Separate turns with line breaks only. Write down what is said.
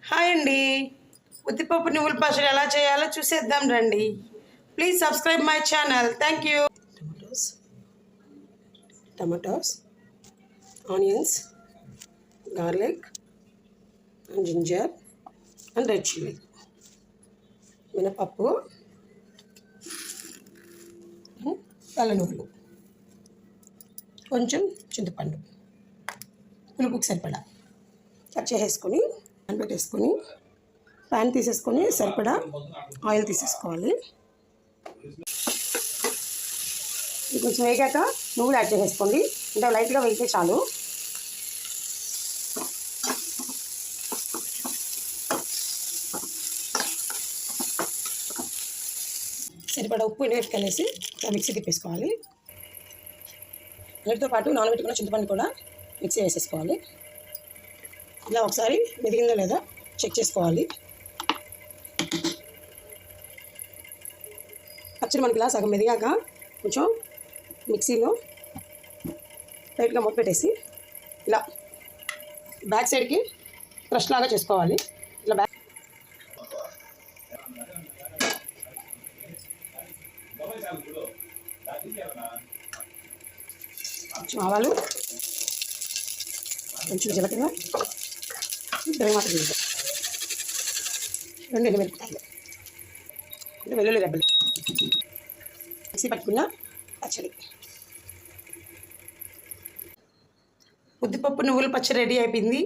Hi అండి. ఉద్దిపప్పు నువ్వుల పచ్చడి ఎలా చేయాలో చూసేద్దాం రండి. Please subscribe my channel. Thank you. Tomatoes, onions, garlic and ginger and red chilli, మినపప్పు, తెల్ల నువ్వులు, కొంచెం చింతపండు, పులుపుకి సరిపడా కట్ చేసేసుకొని ప్యాన్ పెట్టేసుకొని ప్యాన్ తీసేసుకొని సరిపడా ఆయిల్ తీసేసుకోవాలి. కొంచెం వేగాక నువ్వులు యాడ్ చేసేసుకోండి. అంటే లైట్గా వేగితే చాలు. సరిపడా ఉప్పు నీటికి కలిసి మిక్సీ తిప్పేసుకోవాలి. నీటితో పాటు నానబెట్టుకున్న చింతపండు కూడా మిక్సీ వేసేసుకోవాలి. ఇలా ఒకసారి మెదిగిందో లేదో చెక్ చేసుకోవాలి. పచ్చడి మనకి ఇలా సగం మెదిగాక కొంచెం మిక్సీలో లైట్గా మూత పెట్టేసి ఇలా బ్యాక్ సైడ్కి క్రష్ లాగా చేసుకోవాలి. ఇలా బ్యాక్ కొంచెం ఆవాలు, కొంచెం జీలకర్ర, టమాటా గింజ, 2 ఎండుమిరపకాయలు, అంటే వెల్లుల్లి రెబ్బలు, మిక్సీ పట్టుకున్న పచ్చడి. ఉద్దిపప్పు నువ్వుల పచ్చడి రెడీ అయిపోయింది.